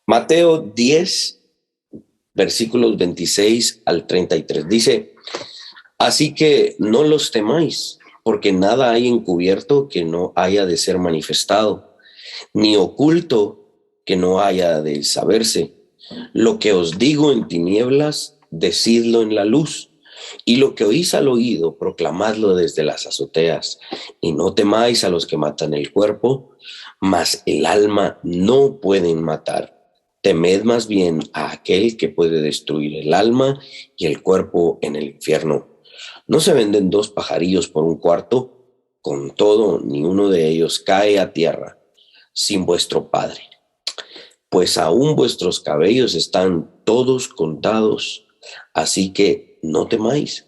Mateo 10, versículos 26 al 33. Dice: así que no los temáis, porque nada hay encubierto que no haya de ser manifestado, ni oculto que no haya de saberse. Lo que os digo en tinieblas, decidlo en la luz, y lo que oís al oído, proclamadlo desde las azoteas. Y no temáis a los que matan el cuerpo, mas el alma no pueden matar. Temed más bien a aquel que puede destruir el alma y el cuerpo en el infierno. ¿No se venden 2 pajarillos por 1 cuarto? Con todo, ni uno de ellos cae a tierra sin vuestro Padre. Pues aún vuestros cabellos están todos contados, así que no temáis.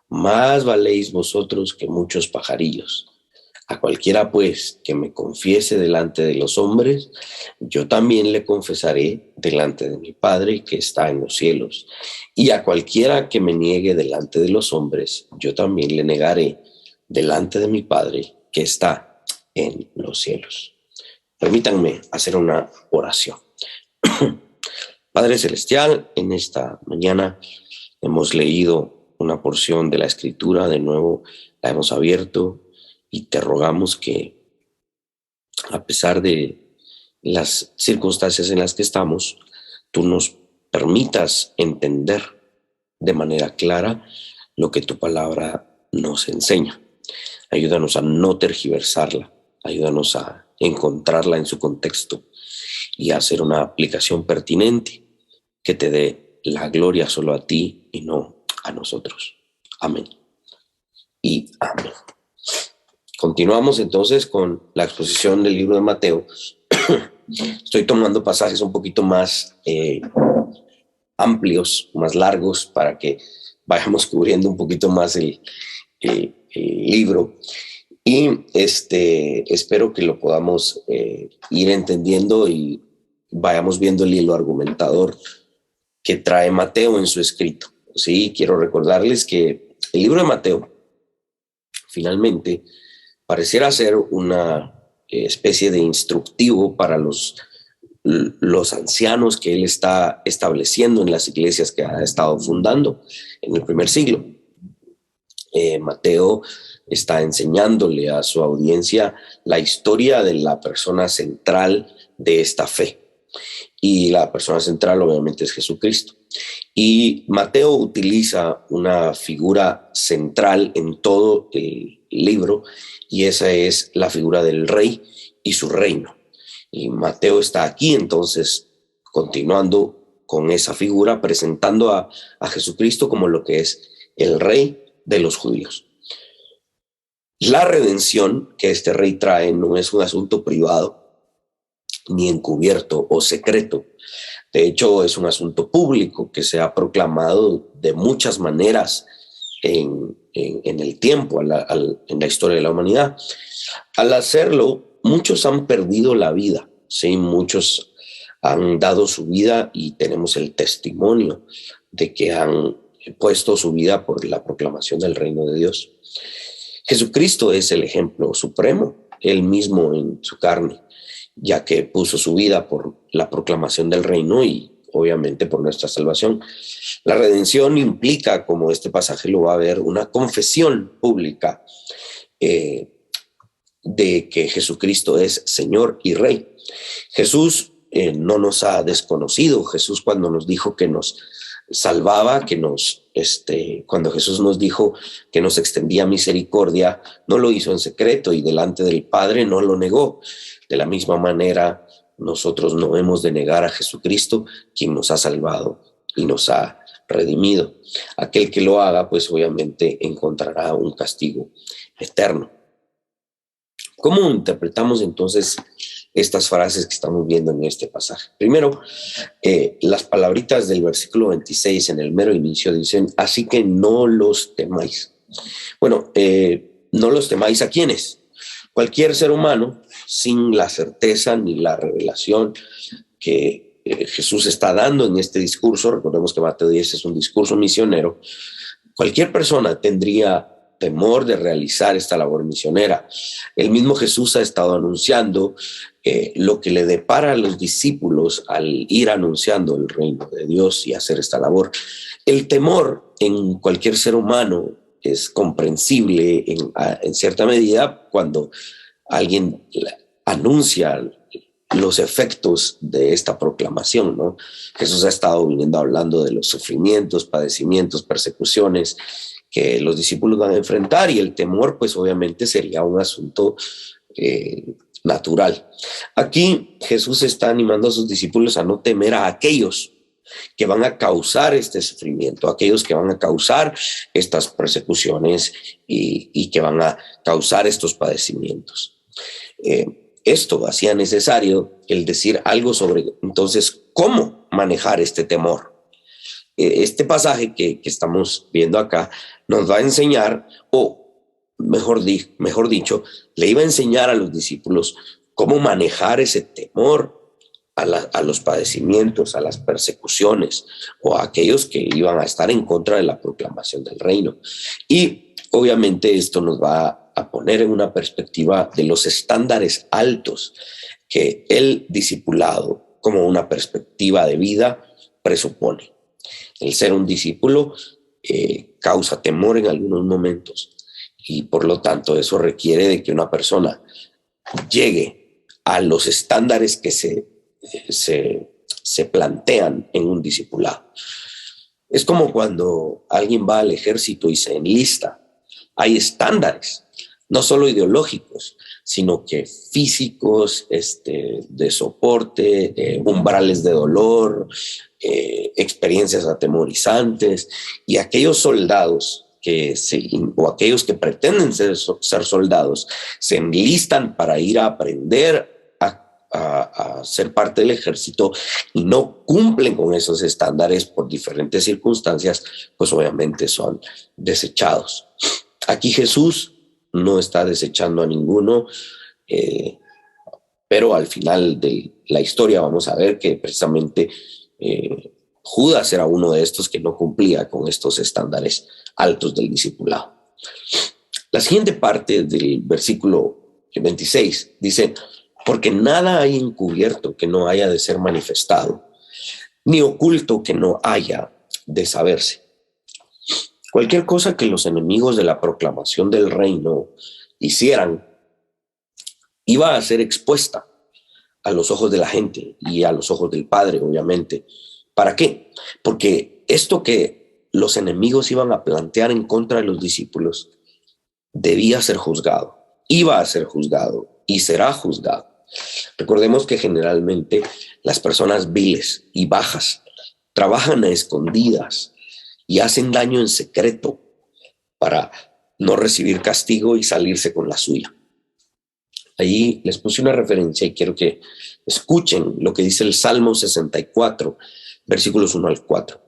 Más valéis vosotros que muchos pajarillos. A cualquiera, pues, que me confiese delante de los hombres, yo también le confesaré delante de mi Padre que está en los cielos. Y a cualquiera que me niegue delante de los hombres, yo también le negaré delante de mi Padre que está en los cielos. Permítanme hacer una oración. Padre Celestial, en esta mañana hemos leído una porción de la Escritura, de nuevo la hemos abierto, y te rogamos que, a pesar de las circunstancias en las que estamos, tú nos permitas entender de manera clara lo que tu palabra nos enseña. Ayúdanos a no tergiversarla, ayúdanos a encontrarla en su contexto y a hacer una aplicación pertinente que te dé la gloria solo a ti y no a nosotros. Amén y amén. Continuamos entonces con la exposición del libro de Mateo. Estoy tomando pasajes un poquito más amplios, más largos, para que vayamos cubriendo un poquito más el libro. Y espero que lo podamos ir entendiendo y vayamos viendo el hilo argumentador que trae Mateo en su escrito. Sí, quiero recordarles que el libro de Mateo finalmente pareciera ser una especie de instructivo para los ancianos que él está estableciendo en las iglesias que ha estado fundando en el primer siglo. Mateo está enseñándole a su audiencia la historia de la persona central de esta fe. Y la persona central obviamente es Jesucristo. Y Mateo utiliza una figura central en todo el libro, y esa es la figura del rey y su reino. Y Mateo está aquí entonces continuando con esa figura, presentando a Jesucristo como lo que es el rey de los judíos. La redención que este rey trae no es un asunto privado, ni encubierto o secreto. De hecho, es un asunto público que se ha proclamado de muchas maneras en el tiempo, en la historia de la humanidad. Al hacerlo, muchos han perdido la vida, ¿sí? Muchos han dado su vida y tenemos el testimonio de que han puesto su vida por la proclamación del reino de Dios. Jesucristo es el ejemplo supremo, él mismo en su carne, ya que puso su vida por la proclamación del reino y obviamente por nuestra salvación. La redención implica, como este pasaje lo va a ver, una confesión pública de que Jesucristo es Señor y Rey. Jesús no nos ha desconocido. Jesús, cuando nos dijo que nos salvaba, cuando Jesús nos dijo que nos extendía misericordia, no lo hizo en secreto y delante del Padre no lo negó. De la misma manera, nosotros no hemos de negar a Jesucristo, quien nos ha salvado y nos ha redimido. Aquel que lo haga, pues obviamente encontrará un castigo eterno. ¿Cómo interpretamos entonces estas frases que estamos viendo en este pasaje? Primero, las palabritas del versículo 26 en el mero inicio dicen: así que no los temáis. Bueno, no los temáis, ¿a quiénes? Cualquier ser humano, sin la certeza ni la revelación que Jesús está dando en este discurso. Recordemos que Mateo 10 es un discurso misionero. Cualquier persona tendría temor de realizar esta labor misionera. El mismo Jesús ha estado anunciando lo que le depara a los discípulos al ir anunciando el reino de Dios y hacer esta labor. El temor en cualquier ser humano es comprensible en cierta medida cuando alguien anuncia los efectos de esta proclamación, ¿no? Jesús ha estado viniendo hablando de los sufrimientos, padecimientos, persecuciones que los discípulos van a enfrentar, y el temor, pues obviamente sería un asunto natural. Aquí Jesús está animando a sus discípulos a no temer a aquellos que van a causar este sufrimiento, aquellos que van a causar estas persecuciones y que van a causar estos padecimientos. Esto hacía necesario el decir algo sobre, entonces, cómo manejar este temor. Este pasaje que estamos viendo acá nos va a enseñar, o mejor dicho, le iba a enseñar a los discípulos cómo manejar ese temor a los padecimientos, a las persecuciones, o a aquellos que iban a estar en contra de la proclamación del reino. Y obviamente esto nos va a poner en una perspectiva de los estándares altos que el discipulado, como una perspectiva de vida, presupone. El ser un discípulo causa temor en algunos momentos, y por lo tanto eso requiere de que una persona llegue a los estándares que se plantean en un discipulado. Es como cuando alguien va al ejército y se enlista. Hay estándares, no solo ideológicos, sino que físicos, de soporte, umbrales de dolor, experiencias atemorizantes, y aquellos soldados o aquellos que pretenden ser soldados se enlistan para ir a aprender a ser parte del ejército y no cumplen con esos estándares por diferentes circunstancias, pues obviamente son desechados. Aquí Jesús no está desechando a ninguno, pero al final de la historia vamos a ver que precisamente Judas era uno de estos que no cumplía con estos estándares altos del discipulado. La siguiente parte del versículo 26 dice: porque nada hay encubierto que no haya de ser manifestado, ni oculto que no haya de saberse. Cualquier cosa que los enemigos de la proclamación del reino hicieran iba a ser expuesta a los ojos de la gente y a los ojos del Padre, obviamente. ¿Para qué? Porque esto que los enemigos iban a plantear en contra de los discípulos debía ser juzgado, iba a ser juzgado y será juzgado. Recordemos que generalmente las personas viles y bajas trabajan a escondidas y hacen daño en secreto para no recibir castigo y salirse con la suya. Ahí les puse una referencia y quiero que escuchen lo que dice el Salmo 64, versículos 1 al 4.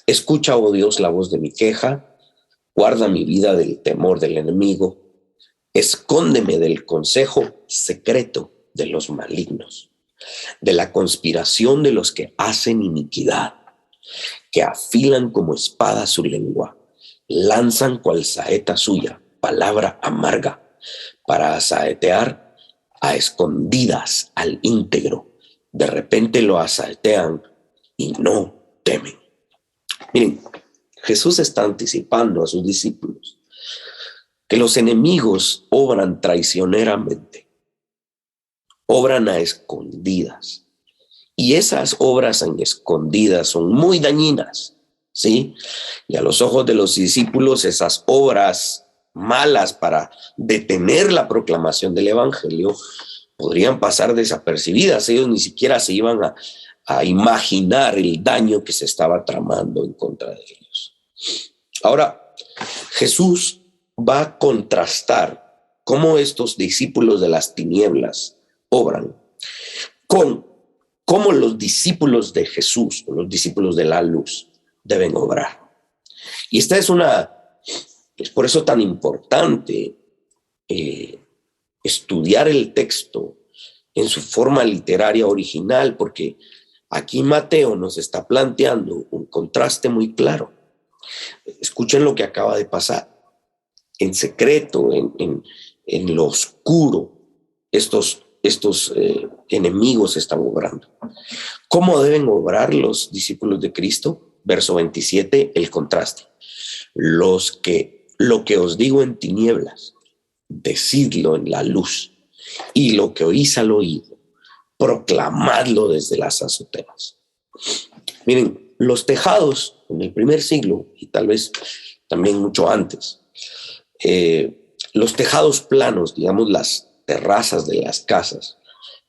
Escucha, oh Dios, la voz de mi queja, guarda mi vida del temor del enemigo, escóndeme del consejo secreto de los malignos, de la conspiración de los que hacen iniquidad, que afilan como espada su lengua, lanzan cual saeta suya, palabra amarga, para asaetear a escondidas al íntegro. De repente lo asaetean y no temen. Miren, Jesús está anticipando a sus discípulos que los enemigos obran traicioneramente, obran a escondidas. Y esas obras en escondidas son muy dañinas, ¿sí? Y a los ojos de los discípulos, esas obras malas para detener la proclamación del evangelio podrían pasar desapercibidas. Ellos ni siquiera se iban a imaginar el daño que se estaba tramando en contra de ellos. Ahora, Jesús va a contrastar cómo estos discípulos de las tinieblas obran con cómo los discípulos de Jesús, o los discípulos de la luz, deben obrar. Y esta es por eso tan importante estudiar el texto en su forma literaria original, porque aquí Mateo nos está planteando un contraste muy claro. Escuchen lo que acaba de pasar. en secreto, en lo oscuro, estos enemigos están obrando. ¿Cómo deben obrar los discípulos de Cristo? Verso 27, el contraste. Lo que os digo en tinieblas, decidlo en la luz, y lo que oís al oído, proclamadlo desde las azoteas. Miren, los tejados en el primer siglo, y tal vez también mucho antes, los tejados planos, digamos las terrazas de las casas,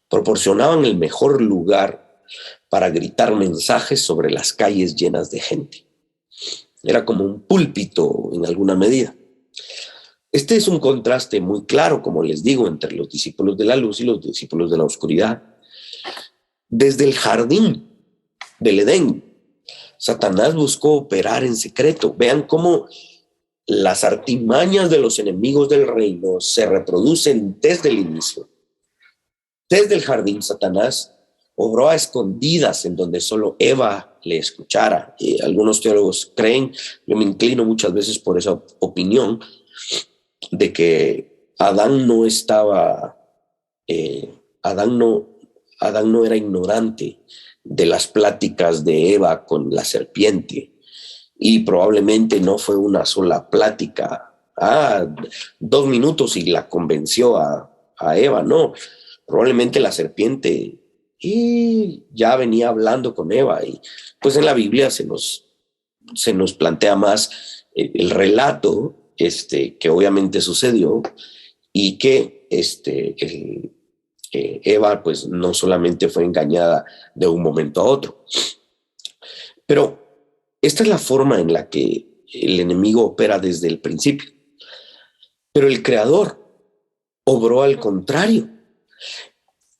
proporcionaban el mejor lugar para gritar mensajes sobre las calles llenas de gente. Era como un púlpito en alguna medida. Este es un contraste muy claro, como les digo, entre los discípulos de la luz y los discípulos de la oscuridad. Desde el jardín del Edén, Satanás buscó operar en secreto. Vean cómo las artimañas de los enemigos del reino se reproducen desde el inicio. Desde el jardín, Satanás obró a escondidas en donde solo Eva le escuchara. Algunos teólogos creen, yo me inclino muchas veces por esa opinión, de que Adán no era ignorante de las pláticas de Eva con la serpiente, y probablemente no fue una sola plática, 2 minutos y la convenció a Eva, no, probablemente la serpiente ya venía hablando con Eva, y pues en la Biblia se nos plantea más el relato que obviamente sucedió, y que Eva pues no solamente fue engañada de un momento a otro. Pero esta es la forma en la que el enemigo opera desde el principio. Pero el Creador obró al contrario.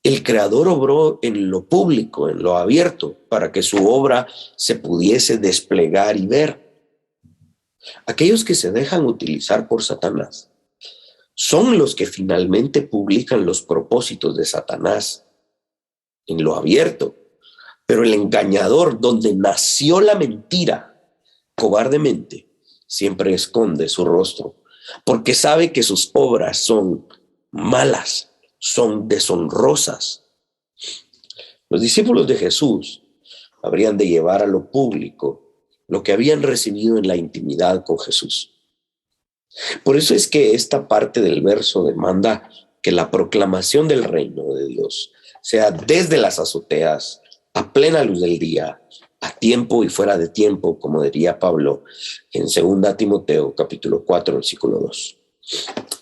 El Creador obró en lo público, en lo abierto, para que su obra se pudiese desplegar y ver. Aquellos que se dejan utilizar por Satanás son los que finalmente publican los propósitos de Satanás en lo abierto. Pero el engañador, donde nació la mentira, cobardemente, siempre esconde su rostro, porque sabe que sus obras son malas, son deshonrosas. Los discípulos de Jesús habrían de llevar a lo público lo que habían recibido en la intimidad con Jesús. Por eso es que esta parte del verso demanda que la proclamación del reino de Dios sea desde las azoteas, a plena luz del día, a tiempo y fuera de tiempo, como diría Pablo en 2 Timoteo capítulo 4, versículo 2.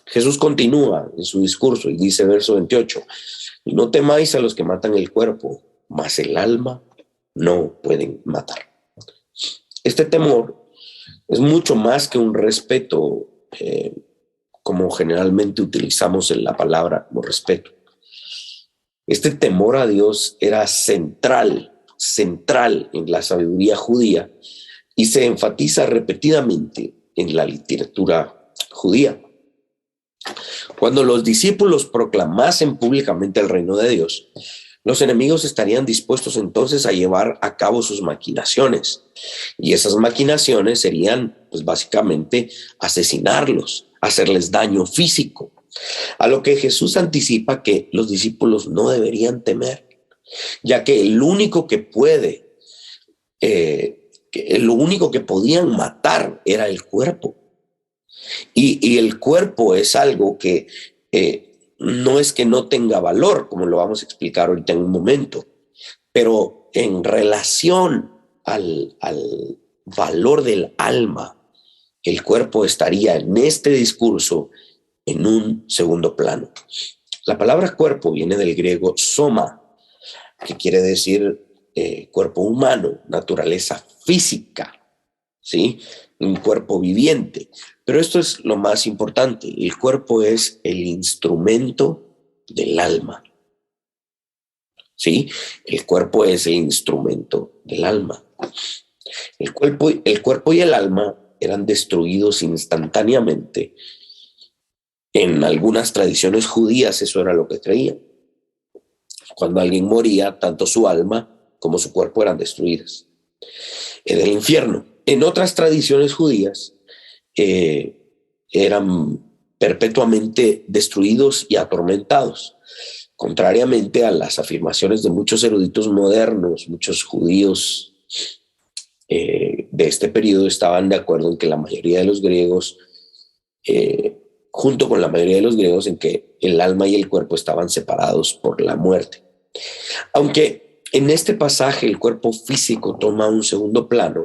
Jesús continúa en su discurso y dice, verso 28, y no temáis a los que matan el cuerpo, mas el alma no pueden matar. Este temor es mucho más que un respeto, como generalmente utilizamos en la palabra como respeto. Este temor a Dios era central en la sabiduría judía, y se enfatiza repetidamente en la literatura judía. Cuando los discípulos proclamasen públicamente el reino de Dios, los enemigos estarían dispuestos entonces a llevar a cabo sus maquinaciones, y esas maquinaciones serían pues básicamente asesinarlos, hacerles daño físico, a lo que Jesús anticipa que los discípulos no deberían temer, ya que lo único que podían matar era el cuerpo, y el cuerpo es algo que no es que no tenga valor, como lo vamos a explicar ahorita en un momento, pero en relación al valor del alma, el cuerpo estaría en este discurso en un segundo plano. La palabra cuerpo viene del griego soma, que quiere decir cuerpo humano, naturaleza física, ¿sí? Un cuerpo viviente. Pero esto es lo más importante, el cuerpo es el instrumento del alma, ¿sí? El cuerpo es el instrumento del alma. El cuerpo y el alma eran destruidos instantáneamente. En algunas tradiciones judías eso era lo que creían. Cuando alguien moría, tanto su alma como su cuerpo eran destruidas en el infierno. En otras tradiciones judías, eran perpetuamente destruidos y atormentados, contrariamente a las afirmaciones de muchos eruditos modernos. Muchos judíos de este periodo estaban de acuerdo en que la mayoría de los griegos, junto con la mayoría de los griegos, en que el alma y el cuerpo estaban separados por la muerte. Aunque en este pasaje el cuerpo físico toma un segundo plano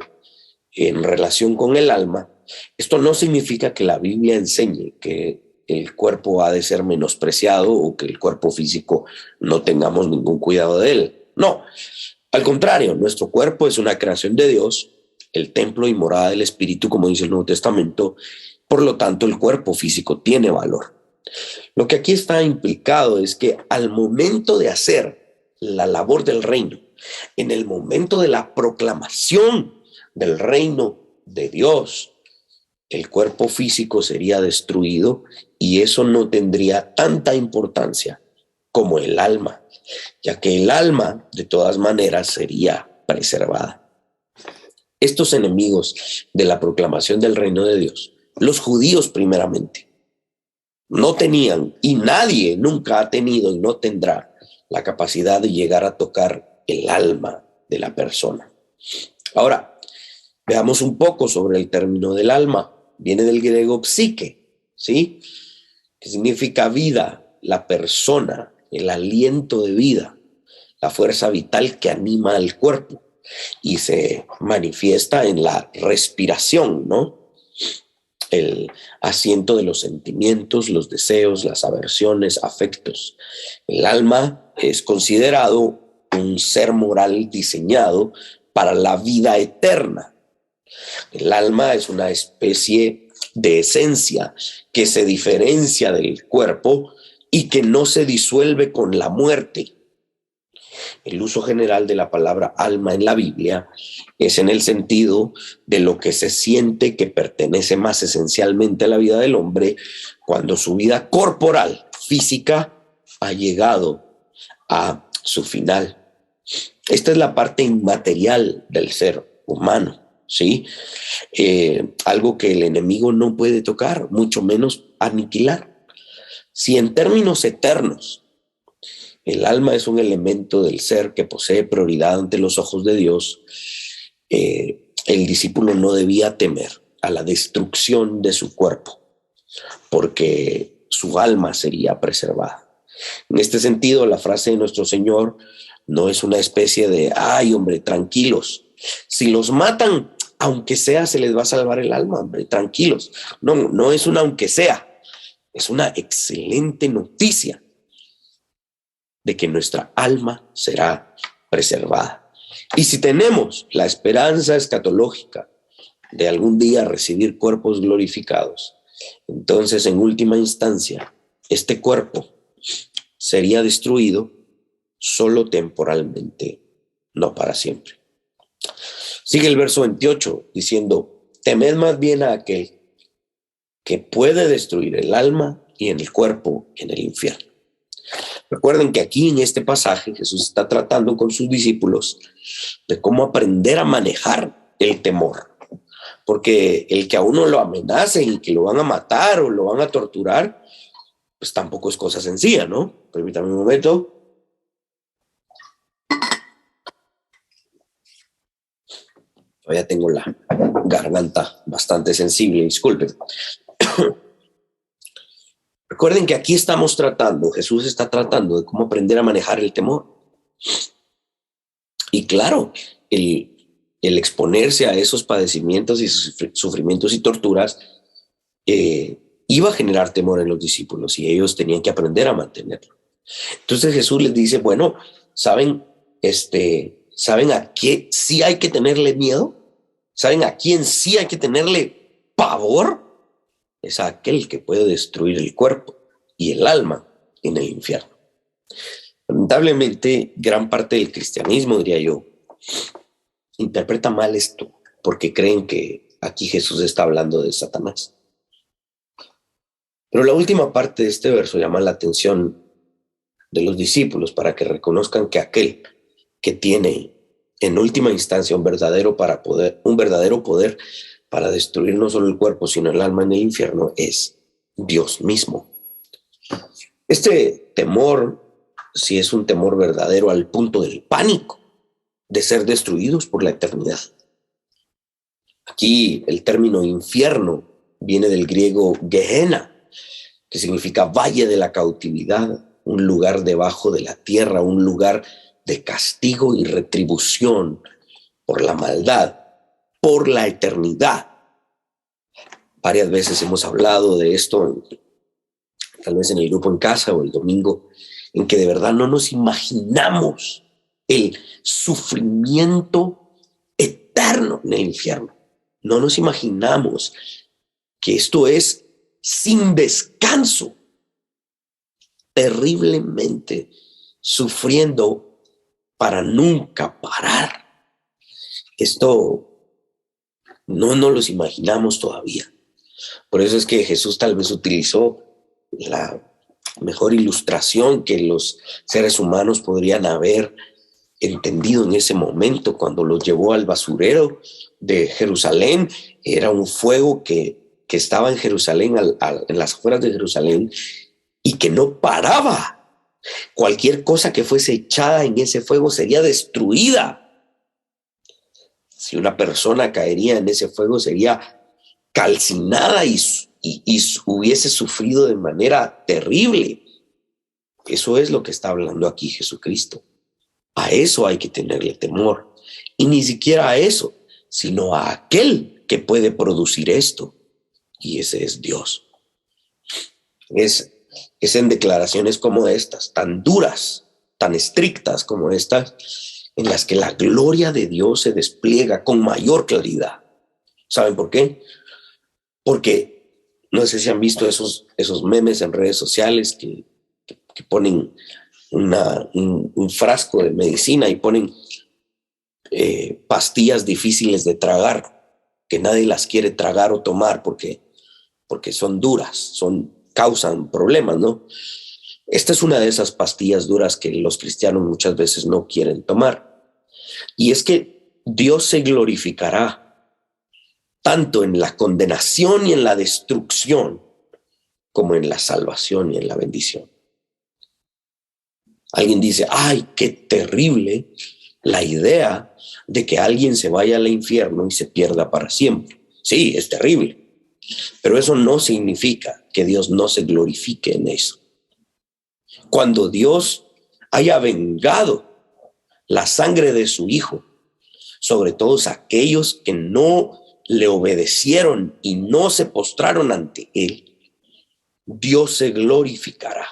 en relación con el alma, esto no significa que la Biblia enseñe que el cuerpo ha de ser menospreciado o que el cuerpo físico no tengamos ningún cuidado de él. No, al contrario, nuestro cuerpo es una creación de Dios, el templo y morada del Espíritu, como dice el Nuevo Testamento. Por lo tanto, el cuerpo físico tiene valor. Lo que aquí está implicado es que al momento de hacer la labor del reino, en el momento de la proclamación del reino de Dios, el cuerpo físico sería destruido, y eso no tendría tanta importancia como el alma, ya que el alma de todas maneras sería preservada. Estos enemigos de la proclamación del reino de Dios, los judíos primeramente, no tenían, y nadie nunca ha tenido y no tendrá la capacidad de llegar a tocar el alma de la persona. Ahora, veamos un poco sobre el término del alma. Viene del griego psique, ¿sí? Que significa vida, la persona, el aliento de vida, la fuerza vital que anima al cuerpo y se manifiesta en la respiración, ¿no? El asiento de los sentimientos, los deseos, las aversiones, afectos. El alma es considerado un ser moral diseñado para la vida eterna. El alma es una especie de esencia que se diferencia del cuerpo y que no se disuelve con la muerte. El uso general de la palabra alma en la Biblia es en el sentido de lo que se siente que pertenece más esencialmente a la vida del hombre cuando su vida corporal, física, ha llegado a su final. Esta es la parte inmaterial del ser humano, ¿sí? Algo que el enemigo no puede tocar, mucho menos aniquilar. Si en términos eternos el alma es un elemento del ser que posee prioridad ante los ojos de Dios, el discípulo no debía temer a la destrucción de su cuerpo, porque su alma sería preservada. En este sentido, la frase de nuestro Señor no es una especie de, ay, hombre, tranquilos. Si los matan, aunque sea, se les va a salvar el alma, hombre, tranquilos. No, no es una aunque sea, es una excelente noticia de que nuestra alma será preservada. Y si tenemos la esperanza escatológica de algún día recibir cuerpos glorificados, entonces en última instancia este cuerpo sería destruido solo temporalmente, no para siempre. Sigue el verso 28 diciendo: temed más bien a aquel que puede destruir el alma y en el cuerpo en el infierno. Recuerden que aquí en este pasaje Jesús está tratando con sus discípulos de cómo aprender a manejar el temor, porque el que a uno lo amenacen y que lo van a matar o lo van a torturar, pues tampoco es cosa sencilla, ¿no? Permítanme un momento. Todavía tengo la garganta bastante sensible, disculpen. Recuerden que aquí estamos tratando, Jesús está tratando de cómo aprender a manejar el temor. Y claro, el exponerse a esos padecimientos y sufrimientos y torturas iba a generar temor en los discípulos y ellos tenían que aprender a mantenerlo. Entonces Jesús les dice, bueno, ¿saben a qué sí hay que tenerle miedo? ¿Saben a quién sí hay que tenerle pavor? Es a aquel que puede destruir el cuerpo y el alma en el infierno. Lamentablemente, gran parte del cristianismo, diría yo, interpreta mal esto porque creen que aquí Jesús está hablando de Satanás. Pero la última parte de este verso llama la atención de los discípulos para que reconozcan que aquel que tiene en última instancia un verdadero poder para destruir no solo el cuerpo, sino el alma en el infierno es Dios mismo. Este temor, si es un temor verdadero al punto del pánico, de ser destruidos por la eternidad. Aquí el término infierno viene del griego Gehenna, que significa valle de la cautividad, un lugar debajo de la tierra, un lugar de castigo y retribución por la maldad, por la eternidad. Varias veces hemos hablado de esto, tal vez en el grupo en casa o el domingo, en que de verdad no nos imaginamos el sufrimiento eterno en el infierno. No nos imaginamos que esto es sin descanso, terriblemente sufriendo para nunca parar. Esto no nos los imaginamos todavía. Por eso es que Jesús tal vez utilizó la mejor ilustración que los seres humanos podrían haber entendido en ese momento cuando los llevó al basurero de Jerusalén. Era un fuego que estaba en Jerusalén, en las afueras de Jerusalén, y que no paraba. Cualquier cosa que fuese echada en ese fuego sería destruida. Si una persona caería en ese fuego, sería calcinada y hubiese sufrido de manera terrible. Eso es lo que está hablando aquí Jesucristo. A eso hay que tenerle temor. Y ni siquiera a eso, sino a aquel que puede producir esto. Y ese es Dios. Es en declaraciones como estas, tan duras, tan estrictas como estas, en las que la gloria de Dios se despliega con mayor claridad. ¿Saben por qué? Porque no sé si han visto esos memes en redes sociales que ponen un frasco de medicina y ponen pastillas difíciles de tragar, que nadie las quiere tragar o tomar porque son duras, causan problemas, ¿no? Esta es una de esas pastillas duras que los cristianos muchas veces no quieren tomar. Y es que Dios se glorificará tanto en la condenación y en la destrucción, como en la salvación y en la bendición. Alguien dice, ¡ay, qué terrible la idea de que alguien se vaya al infierno y se pierda para siempre! Sí, es terrible, pero eso no significa que Dios no se glorifique en eso. Cuando Dios haya vengado la sangre de su Hijo sobre todos aquellos que no le obedecieron y no se postraron ante Él, Dios se glorificará.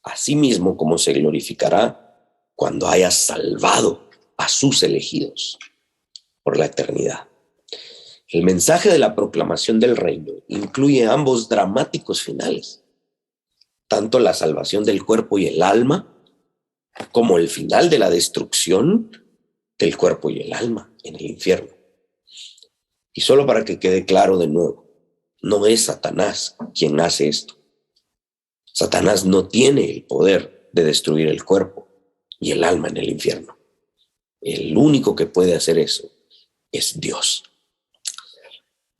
Asimismo como se glorificará cuando haya salvado a sus elegidos por la eternidad. El mensaje de la proclamación del reino incluye ambos dramáticos finales, tanto la salvación del cuerpo y el alma, como el final de la destrucción del cuerpo y el alma en el infierno. Y solo para que quede claro de nuevo, no es Satanás quien hace esto. Satanás no tiene el poder de destruir el cuerpo y el alma en el infierno. El único que puede hacer eso es Dios.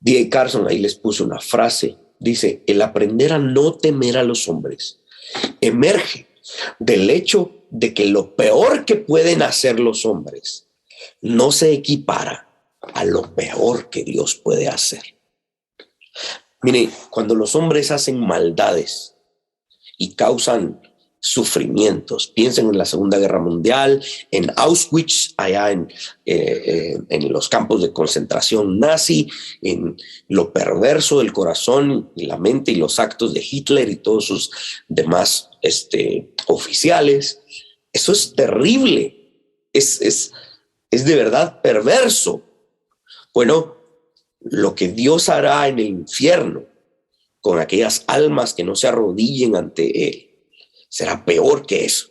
D.A. Carson ahí les puso una frase. Dice, el aprender a no temer a los hombres emerge del hecho de que lo peor que pueden hacer los hombres no se equipara a lo peor que Dios puede hacer. Mire, cuando los hombres hacen maldades y causan sufrimientos, piensen en la Segunda Guerra Mundial, en Auschwitz, allá en los campos de concentración nazi, en lo perverso del corazón y la mente y los actos de Hitler y todos sus demás oficiales. Eso es terrible, es de verdad perverso. Bueno, lo que Dios hará en el infierno con aquellas almas que no se arrodillen ante Él será peor que eso.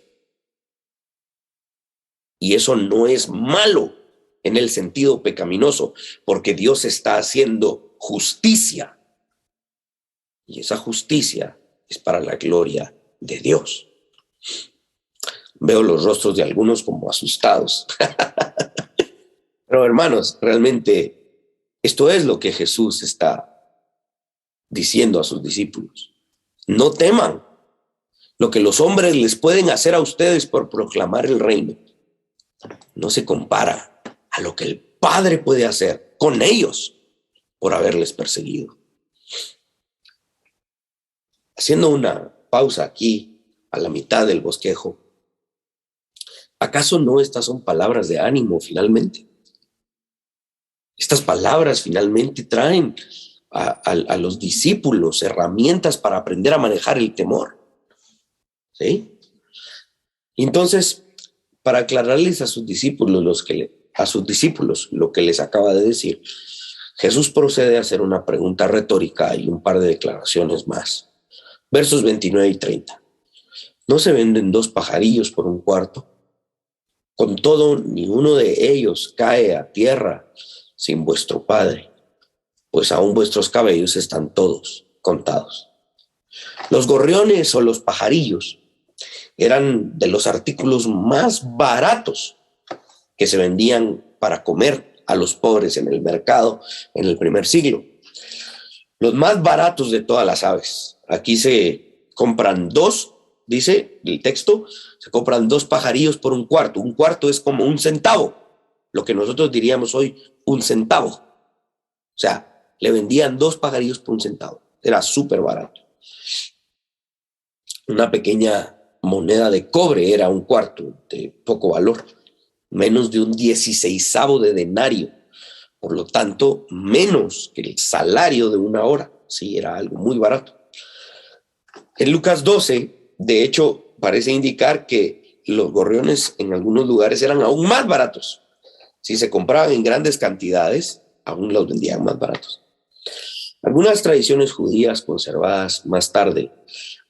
Y eso no es malo en el sentido pecaminoso, porque Dios está haciendo justicia. Y esa justicia es para la gloria de Dios. Veo los rostros de algunos como asustados. Pero hermanos, realmente esto es lo que Jesús está diciendo a sus discípulos. No teman lo que los hombres les pueden hacer a ustedes por proclamar el reino. No se compara a lo que el Padre puede hacer con ellos por haberles perseguido. Haciendo una pausa aquí, a la mitad del bosquejo, ¿acaso no estas son palabras de ánimo finalmente? Estas palabras finalmente traen a los discípulos herramientas para aprender a manejar el temor. ¿Sí? Entonces, para aclararles a sus discípulos lo que les acaba de decir, Jesús procede a hacer una pregunta retórica y un par de declaraciones más. Versos 29 y 30. ¿No se venden 2 pajarillos por un cuarto? Con todo, ni uno de ellos cae a tierra sin vuestro Padre, pues aún vuestros cabellos están todos contados. Los gorriones o los pajarillos eran de los artículos más baratos que se vendían para comer a los pobres en el mercado en el primer siglo. Los más baratos de todas las aves. Aquí se compran 2, dice el texto, se compran 2 pajarillos por un cuarto. Un cuarto es como un centavo, lo que nosotros diríamos hoy un centavo. O sea, le vendían 2 pajarillos por un centavo. Era súper barato. Una pequeña moneda de cobre era un cuarto de poco valor, menos de un 16avo de denario, por lo tanto, menos que el salario de una hora. Sí, era algo muy barato. En Lucas 12, de hecho, parece indicar que los gorriones en algunos lugares eran aún más baratos. Si se compraban en grandes cantidades, aún los vendían más baratos. Algunas tradiciones judías conservadas más tarde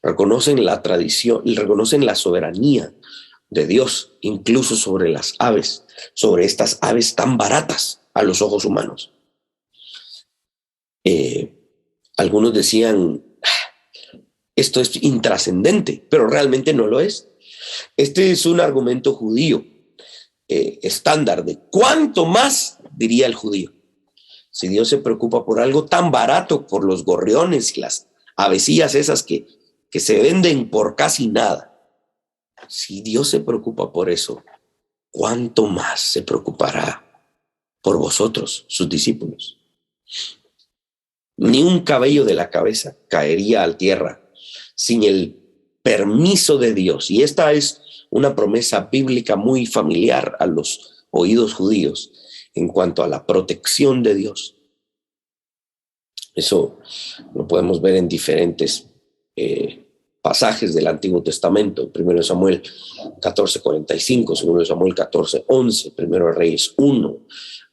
reconocen la tradición y reconocen la soberanía de Dios, incluso sobre las aves, sobre estas aves tan baratas a los ojos humanos. Algunos decían, esto es intrascendente, pero realmente no lo es. Este es un argumento judío estándar de cuánto más, diría el judío. Si Dios se preocupa por algo tan barato, por los gorriones y las avecillas esas que se venden por casi nada, si Dios se preocupa por eso, ¿cuánto más se preocupará por vosotros, sus discípulos? Ni un cabello de la cabeza caería a tierra sin el permiso de Dios. Y esta es una promesa bíblica muy familiar a los oídos judíos en cuanto a la protección de Dios. Eso lo podemos ver en diferentes pasajes del Antiguo Testamento. 1 Samuel 14:45, 2 Samuel 14:11, 1 Reyes 1,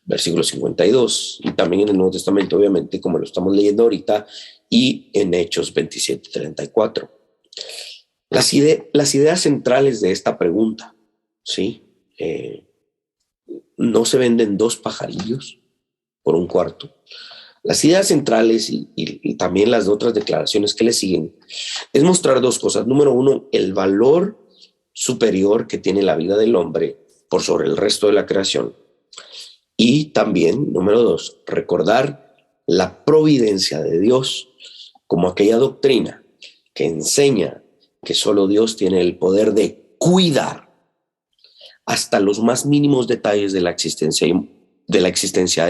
versículo 52, y también en el Nuevo Testamento, obviamente, como lo estamos leyendo ahorita, y en Hechos 27:34. Las ideas centrales de esta pregunta, ¿sí? ¿No se venden 2 pajarillos por un cuarto? Las ideas centrales y también las otras declaraciones que le siguen es mostrar 2 cosas. Número 1, el valor superior que tiene la vida del hombre por sobre el resto de la creación. Y también, número 2, recordar la providencia de Dios como aquella doctrina que enseña que solo Dios tiene el poder de cuidar hasta los más mínimos detalles de la existencia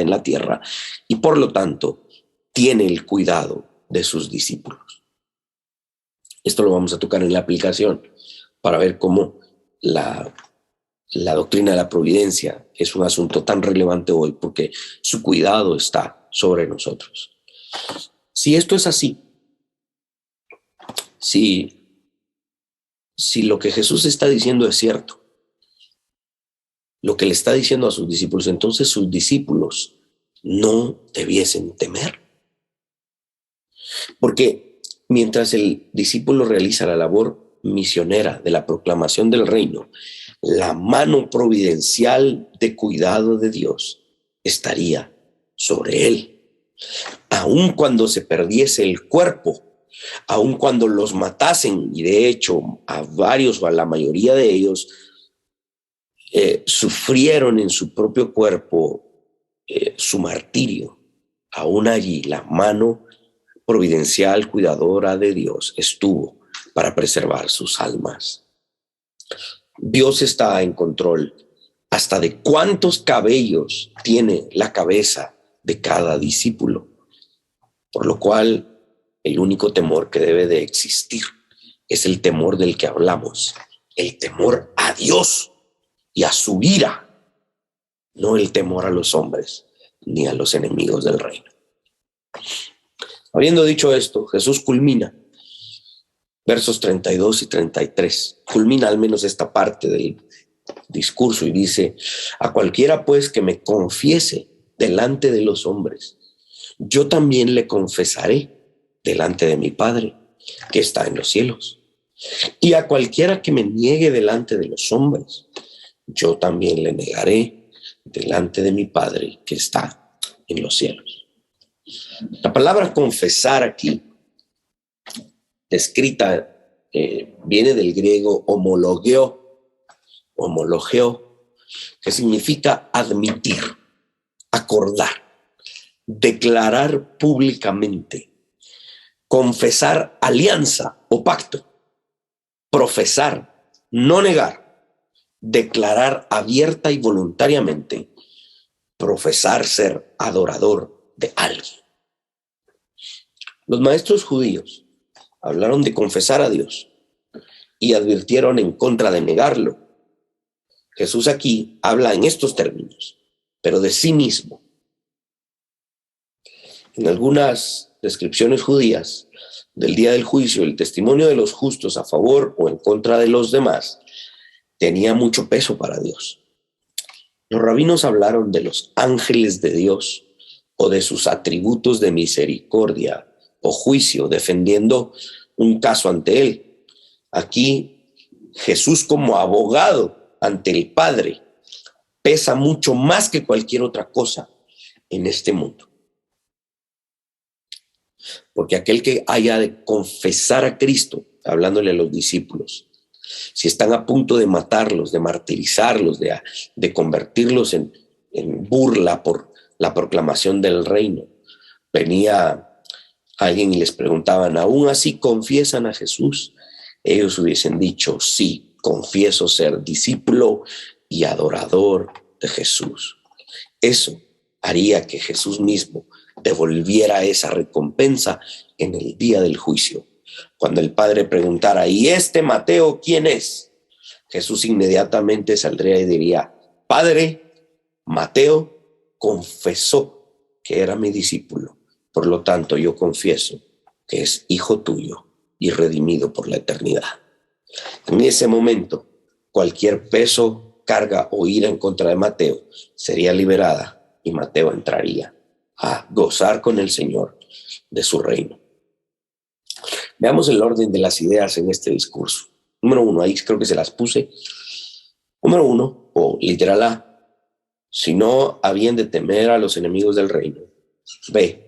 en la tierra, y por lo tanto tiene el cuidado de sus discípulos. Esto lo vamos a tocar en la aplicación para ver cómo la doctrina de la providencia es un asunto tan relevante hoy, porque su cuidado está sobre nosotros. Si esto es así, si lo que Jesús está diciendo es cierto, lo que le está diciendo a sus discípulos, entonces sus discípulos no debiesen temer. Porque mientras el discípulo realiza la labor misionera de la proclamación del reino, la mano providencial de cuidado de Dios estaría sobre él. Aun cuando se perdiese el cuerpo, aun cuando los matasen, y de hecho a varios o a la mayoría de ellos sufrieron en su propio cuerpo su martirio, aún allí la mano providencial, cuidadora de Dios estuvo para preservar sus almas. Dios está en control hasta de cuántos cabellos tiene la cabeza de cada discípulo, por lo cual el único temor que debe de existir es el temor del que hablamos, el temor a Dios y a su ira, no el temor a los hombres ni a los enemigos del reino. Habiendo dicho esto, Jesús culmina versos 32 y 33, culmina al menos esta parte del discurso y dice: a cualquiera pues que me confiese delante de los hombres, yo también le confesaré delante de mi Padre que está en los cielos. Y a cualquiera que me niegue delante de los hombres, yo también le negaré delante de mi Padre que está en los cielos. La palabra confesar aquí, descrita, viene del griego homologeo, que significa admitir, acordar, declarar públicamente, confesar alianza o pacto, profesar, no negar, declarar abierta y voluntariamente, profesar ser adorador de alguien. Los maestros judíos hablaron de confesar a Dios y advirtieron en contra de negarlo. Jesús aquí habla en estos términos, pero de sí mismo. En algunas descripciones judías del día del juicio, el testimonio de los justos a favor o en contra de los demás tenía mucho peso para Dios. Los rabinos hablaron de los ángeles de Dios o de sus atributos de misericordia o juicio, defendiendo un caso ante él. Aquí Jesús, como abogado ante el Padre, pesa mucho más que cualquier otra cosa en este mundo. Porque aquel que haya de confesar a Cristo, hablándole a los discípulos, si están a punto de matarlos, de martirizarlos, de convertirlos en burla por la proclamación del reino, venía alguien y les preguntaban: ¿aún así confiesan a Jesús? Ellos hubiesen dicho: sí, confieso ser discípulo y adorador de Jesús. Eso haría que Jesús mismo devolviera esa recompensa en el día del juicio. Cuando el Padre preguntara: ¿y este Mateo quién es? Jesús inmediatamente saldría y diría: Padre, Mateo confesó que era mi discípulo. Por lo tanto, yo confieso que es hijo tuyo y redimido por la eternidad. En ese momento, cualquier peso, carga o ira en contra de Mateo sería liberada y Mateo entraría a gozar con el Señor de su reino. Veamos el orden de las ideas en este discurso. Número 1, ahí creo que se las puse. Número 1, o literal A: si no habían de temer a los enemigos del reino. B: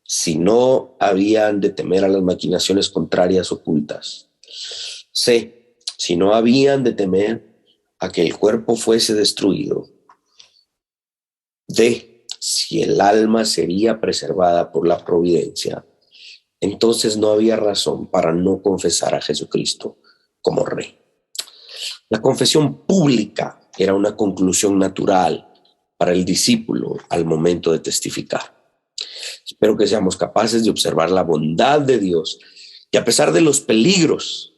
si no habían de temer a las maquinaciones contrarias ocultas. C: si no habían de temer a que el cuerpo fuese destruido. D: si el alma sería preservada por la providencia. Entonces no había razón para no confesar a Jesucristo como Rey. La confesión pública era una conclusión natural para el discípulo al momento de testificar. Espero que seamos capaces de observar la bondad de Dios, y a pesar de los peligros,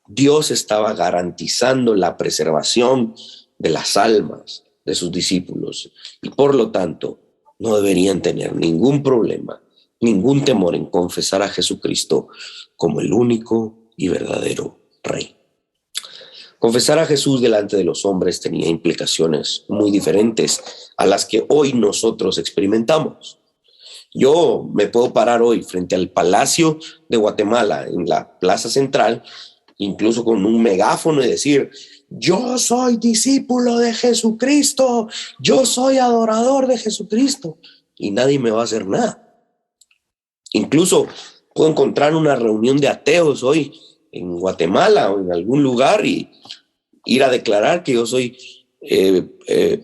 Dios estaba garantizando la preservación de las almas de sus discípulos, y por lo tanto no deberían tener ningún problema, ningún temor en confesar a Jesucristo como el único y verdadero Rey. Confesar a Jesús delante de los hombres tenía implicaciones muy diferentes a las que hoy nosotros experimentamos. Yo me puedo parar hoy frente al Palacio de Guatemala, en la Plaza Central, incluso con un megáfono, y decir: yo soy discípulo de Jesucristo, yo soy adorador de Jesucristo, y nadie me va a hacer nada. Incluso puedo encontrar una reunión de ateos hoy en Guatemala o en algún lugar y ir a declarar que yo soy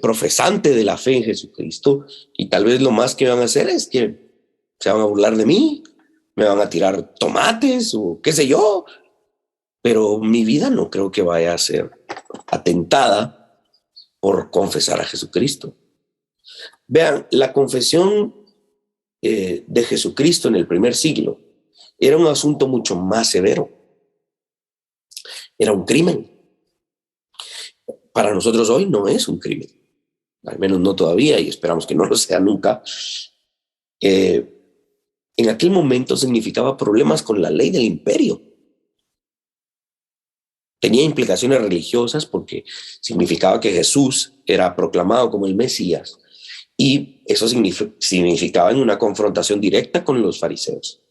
profesante de la fe en Jesucristo, y tal vez lo más que van a hacer es que se van a burlar de mí, me van a tirar tomates o qué sé yo, pero mi vida no creo que vaya a ser atentada por confesar a Jesucristo. Vean, la confesión de Jesucristo en el primer siglo era un asunto mucho más severo. Era un crimen. Para nosotros hoy no es un crimen, al menos no todavía, y esperamos que no lo sea nunca. En aquel momento significaba problemas con la ley del imperio. Tenía implicaciones religiosas porque significaba que Jesús era proclamado como el Mesías, y eso significaba en una confrontación directa con los fariseos,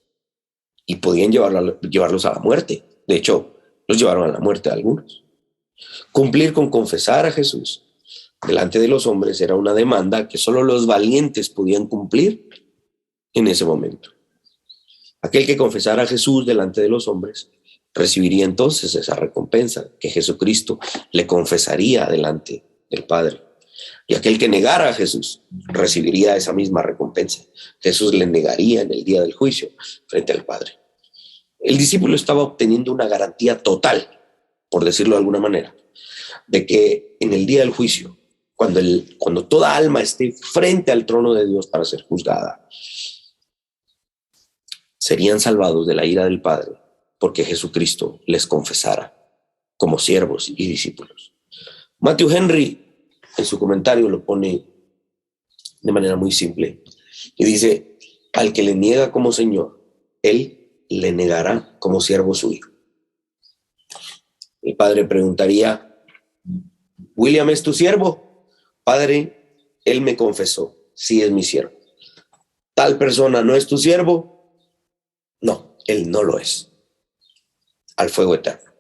y podían llevarlos a la muerte. De hecho, los llevaron a la muerte a algunos. Cumplir con confesar a Jesús delante de los hombres era una demanda que solo los valientes podían cumplir en ese momento. Aquel que confesara a Jesús delante de los hombres recibiría entonces esa recompensa que Jesucristo le confesaría delante del Padre. Y aquel que negara a Jesús recibiría esa misma recompensa. Jesús le negaría en el día del juicio frente al Padre. El discípulo estaba obteniendo una garantía total, por decirlo de alguna manera, de que en el día del juicio, cuando toda alma esté frente al trono de Dios para ser juzgada, serían salvados de la ira del Padre porque Jesucristo les confesara como siervos y discípulos. Matthew Henry en su comentario lo pone de manera muy simple y dice: al que le niega como Señor, Él le negará como siervo suyo. El Padre preguntaría: ¿William es tu siervo? Padre, él me confesó, sí es mi siervo. ¿Tal persona no es tu siervo? No, él no lo es. Al fuego eterno.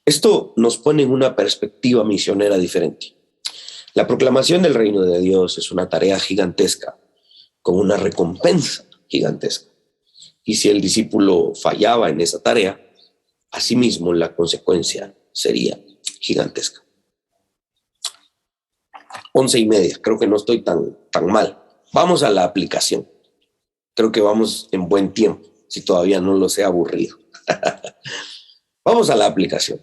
Esto nos pone en una perspectiva misionera diferente. La proclamación del reino de Dios es una tarea gigantesca, con una recompensa gigantesca. Y si el discípulo fallaba en esa tarea, asimismo la consecuencia sería gigantesca. 11:30, creo que no estoy tan mal. Vamos a la aplicación. Creo que vamos en buen tiempo, si todavía no los he aburrido. Vamos a la aplicación.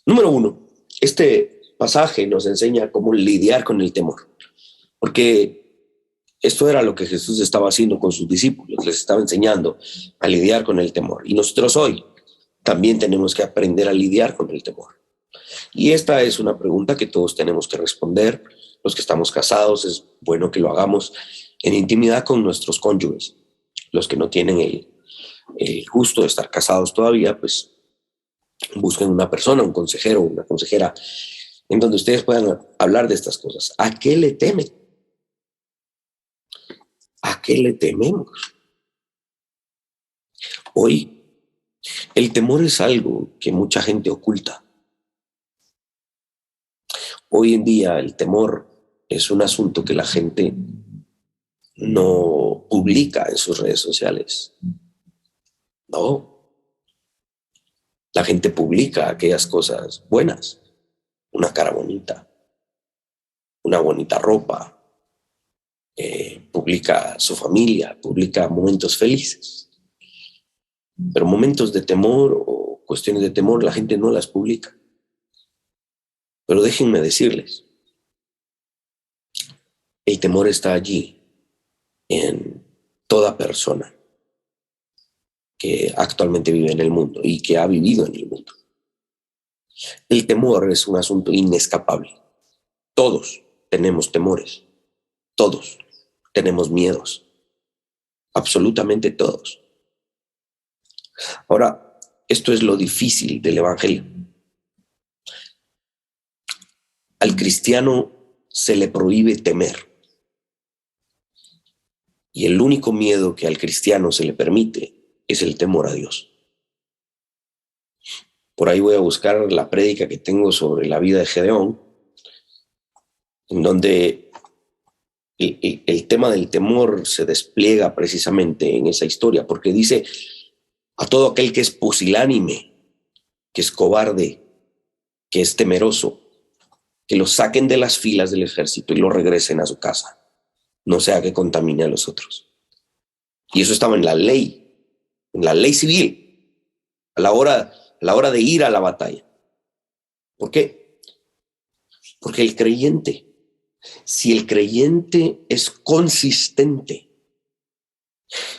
Número 1, este pasaje nos enseña cómo lidiar con el temor, porque esto era lo que Jesús estaba haciendo con sus discípulos, les estaba enseñando a lidiar con el temor. Y nosotros hoy también tenemos que aprender a lidiar con el temor. Y esta es una pregunta que todos tenemos que responder. Los que estamos casados, es bueno que lo hagamos en intimidad con nuestros cónyuges. Los que no tienen el gusto de estar casados todavía, pues busquen una persona, un consejero, una consejera, en donde ustedes puedan hablar de estas cosas. ¿A qué le temen? ¿A qué le tememos? Hoy, el temor es algo que mucha gente oculta. Hoy en día, el temor es un asunto que la gente no publica en sus redes sociales. No. La gente publica aquellas cosas buenas, una cara bonita, una bonita ropa, publica su familia, publica momentos felices. Pero momentos de temor o cuestiones de temor la gente no las publica. Pero déjenme decirles, el temor está allí en toda persona que actualmente vive en el mundo y que ha vivido en el mundo. El temor es un asunto inescapable. Todos tenemos temores, todos tenemos miedos, absolutamente todos. Ahora, esto es lo difícil del Evangelio. Al cristiano se le prohíbe temer. Y el único miedo que al cristiano se le permite es el temor a Dios. Por ahí voy a buscar la prédica que tengo sobre la vida de Gedeón, en donde el tema del temor se despliega precisamente en esa historia, porque dice: a todo aquel que es pusilánime, que es cobarde, que es temeroso, que lo saquen de las filas del ejército y lo regresen a su casa, no sea que contamine a los otros. Y eso estaba en la ley civil, a la hora de ir a la batalla. ¿Por qué? Porque si el creyente es consistente,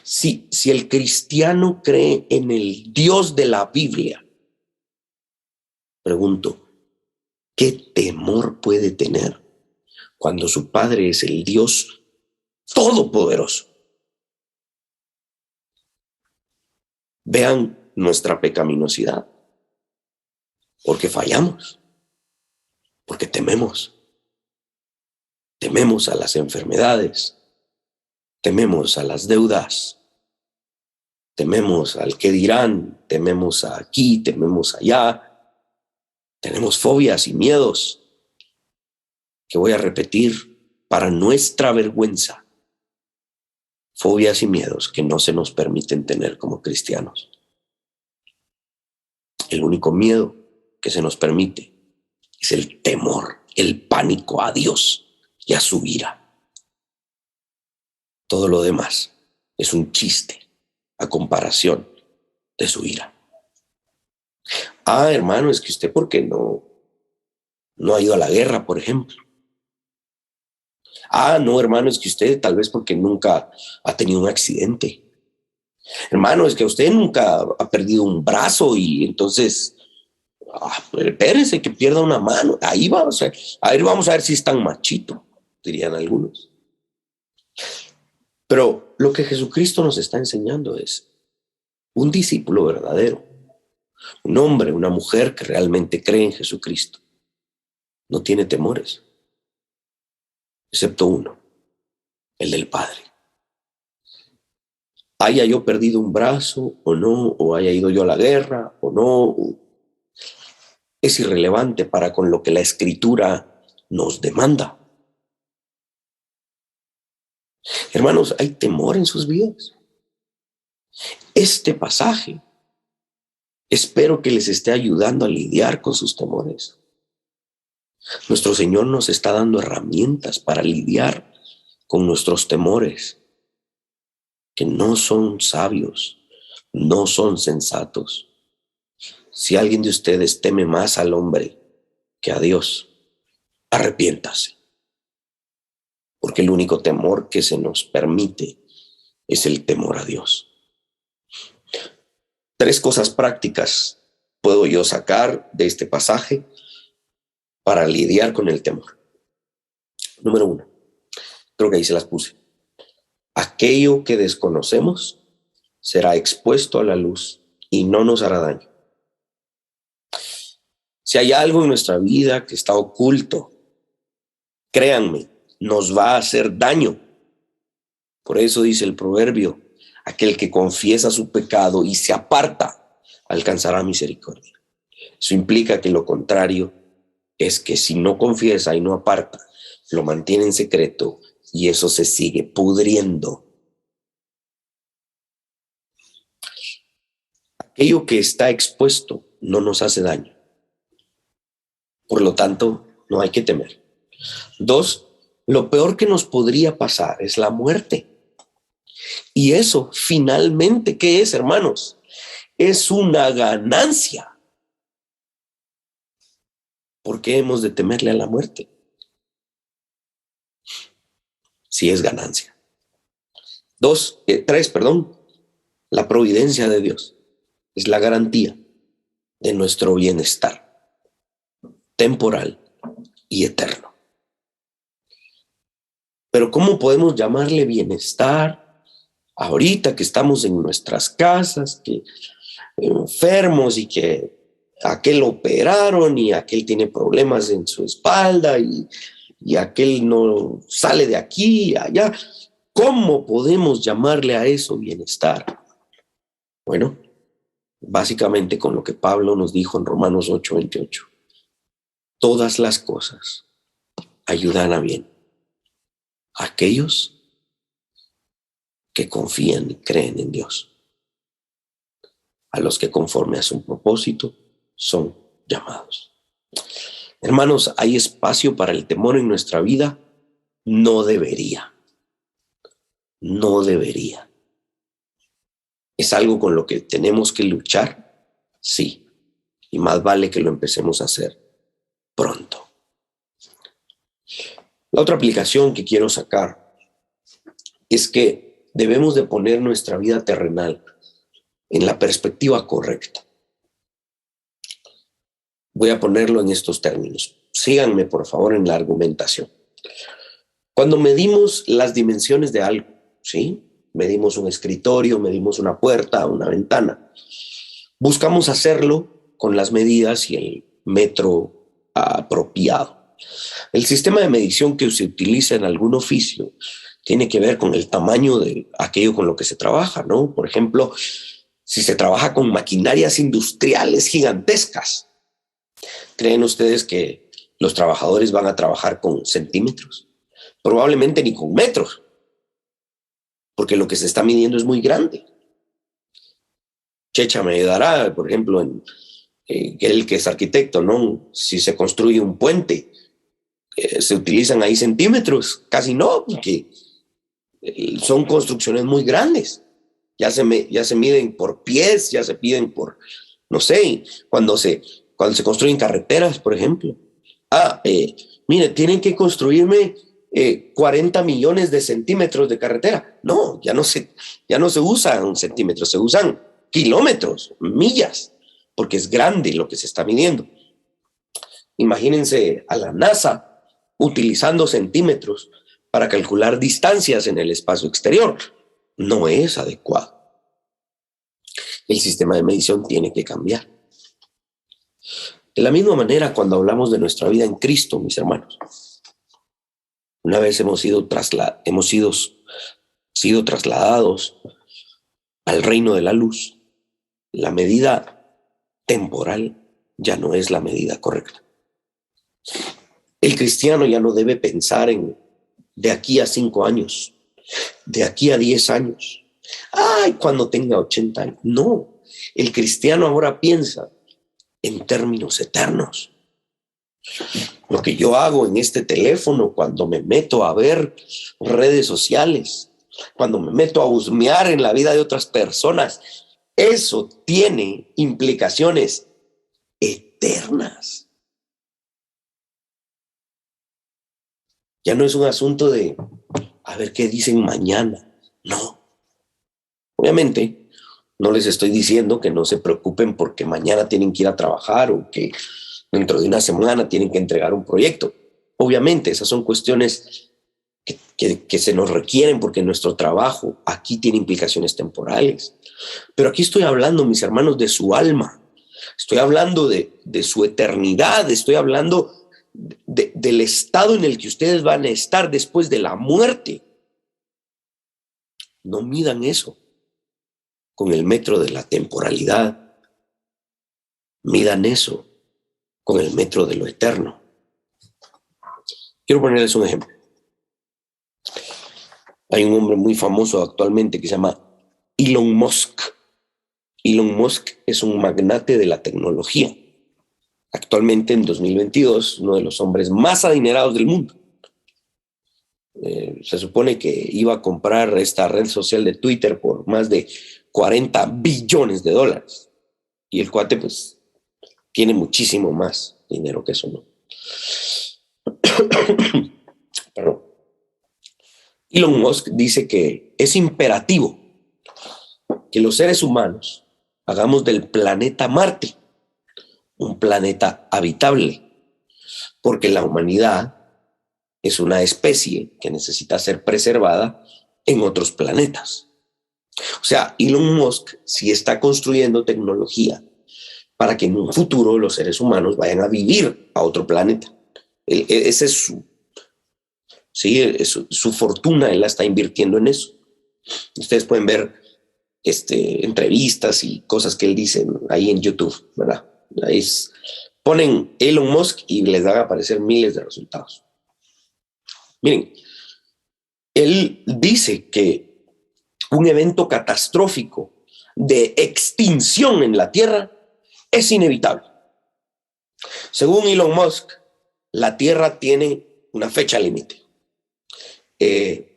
si el cristiano cree en el Dios de la Biblia, pregunto, ¿qué temor puede tener cuando su Padre es el Dios todopoderoso? Vean nuestra pecaminosidad, porque fallamos, porque tememos a las enfermedades, tememos a las deudas, tememos al qué dirán, tememos aquí, tememos allá, tenemos fobias y miedos que voy a repetir para nuestra vergüenza, fobias y miedos que no se nos permiten tener como cristianos. El único miedo que se nos permite es el temor, el pánico a Dios y a su ira. Todo lo demás es un chiste a comparación de su ira. Hermano, es que usted, ¿por qué no ha ido a la guerra, por ejemplo? No, hermano, es que usted tal vez porque nunca ha tenido un accidente. Hermano, es que usted nunca ha perdido un brazo y entonces, espérese que pierda una mano. Ahí vamos a ver si es tan machito, dirían algunos. Pero lo que Jesucristo nos está enseñando es un discípulo verdadero, un hombre, una mujer que realmente cree en Jesucristo. No tiene temores, excepto uno, el del Padre. Haya yo perdido un brazo o no, o haya ido yo a la guerra o no, es irrelevante para con lo que la Escritura nos demanda. Hermanos, hay temor en sus vidas. Este pasaje, espero que les esté ayudando a lidiar con sus temores. Nuestro Señor nos está dando herramientas para lidiar con nuestros temores, que no son sabios, no son sensatos. Si alguien de ustedes teme más al hombre que a Dios, arrepiéntase, porque el único temor que se nos permite es el temor a Dios. 3 cosas prácticas puedo yo sacar de este pasaje para lidiar con el temor. Número 1, creo que ahí se las puse. Aquello que desconocemos será expuesto a la luz y no nos hará daño. Si hay algo en nuestra vida que está oculto, créanme, nos va a hacer daño. Por eso dice el proverbio, aquel que confiesa su pecado y se aparta, alcanzará misericordia. Eso implica que lo contrario es que si no confiesa y no aparta, lo mantiene en secreto y eso se sigue pudriendo. Aquello que está expuesto no nos hace daño. Por lo tanto, no hay que temer. 2, lo peor que nos podría pasar es la muerte. Y eso finalmente, ¿qué es, hermanos? Es una ganancia. ¿Por qué hemos de temerle a la muerte? Si es ganancia. 3, la providencia de Dios es la garantía de nuestro bienestar temporal y eterno. Pero ¿cómo podemos llamarle bienestar ahorita que estamos en nuestras casas, que enfermos y que aquel operaron y aquel tiene problemas en su espalda y aquel no sale de aquí y allá? ¿Cómo podemos llamarle a eso bienestar? Bueno, básicamente con lo que Pablo nos dijo en Romanos 8:28. Todas las cosas ayudan a bien a aquellos que confían y creen en Dios, a los que conforme a su propósito son llamados. Hermanos, ¿hay espacio para el temor en nuestra vida? No debería. No debería. ¿Es algo con lo que tenemos que luchar? Sí. Y más vale que lo empecemos a hacer pronto. La otra aplicación que quiero sacar es que debemos de poner nuestra vida terrenal en la perspectiva correcta. Voy a ponerlo en estos términos. Síganme, por favor, en la argumentación. Cuando medimos las dimensiones de algo, ¿sí? Medimos un escritorio, medimos una puerta, una ventana. Buscamos hacerlo con las medidas y el metro apropiado. El sistema de medición que se utiliza en algún oficio tiene que ver con el tamaño de aquello con lo que se trabaja, ¿no? Por ejemplo, si se trabaja con maquinarias industriales gigantescas, ¿creen ustedes que los trabajadores van a trabajar con centímetros? Probablemente ni con metros, porque lo que se está midiendo es muy grande. Checha me dará, por ejemplo, él que es arquitecto, ¿no? Si se construye un puente, se utilizan ahí centímetros, casi no, porque son construcciones muy grandes. Ya se miden por pies, ya se piden por, no sé, cuando se construyen carreteras, por ejemplo. Mire, tienen que construirme 40 millones de centímetros de carretera. No, ya no se usan centímetros, se usan kilómetros, millas, porque es grande lo que se está midiendo. Imagínense a la NASA utilizando centímetros para calcular distancias en el espacio exterior. No es adecuado. El sistema de medición tiene que cambiar. De la misma manera, cuando hablamos de nuestra vida en Cristo, mis hermanos, una vez hemos sido trasladados al reino de la luz, la medida temporal ya no es la medida correcta. El cristiano ya no debe pensar en de aquí a 5 años, de aquí a 10 años, cuando tenga 80 años. No, el cristiano ahora piensa en términos eternos. Lo que yo hago en este teléfono cuando me meto a ver redes sociales, cuando me meto a husmear en la vida de otras personas, eso tiene implicaciones eternas. Ya no es un asunto de a ver qué dicen mañana. No. Obviamente, no les estoy diciendo que no se preocupen porque mañana tienen que ir a trabajar o que dentro de una semana tienen que entregar un proyecto. Obviamente, esas son cuestiones que se nos requieren porque nuestro trabajo aquí tiene implicaciones temporales. Pero aquí estoy hablando, mis hermanos, de su alma. Estoy hablando de su eternidad. Estoy hablando del estado en el que ustedes van a estar después de la muerte. No midan eso con el metro de la temporalidad. Midan eso con el metro de lo eterno. Quiero ponerles un ejemplo. Hay un hombre muy famoso actualmente que se llama Elon Musk. Elon Musk es un magnate de la tecnología. Actualmente, en 2022, uno de los hombres más adinerados del mundo. Se supone que iba a comprar esta red social de Twitter por más de 40 billones de dólares. Y el cuate, pues, tiene muchísimo más dinero que eso, ¿no? Perdón. Elon Musk dice que es imperativo que los seres humanos hagamos del planeta Marte un planeta habitable, porque la humanidad es una especie que necesita ser preservada en otros planetas. O sea, Elon Musk sí está construyendo tecnología para que en un futuro los seres humanos vayan a vivir a otro planeta. Ese es su fortuna, él la está invirtiendo en eso. Ustedes pueden ver entrevistas y cosas que él dice ahí en YouTube, ¿verdad? Ahí ponen Elon Musk y les van a aparecer miles de resultados. Miren, él dice que un evento catastrófico de extinción en la Tierra es inevitable. Según Elon Musk, la Tierra tiene una fecha límite.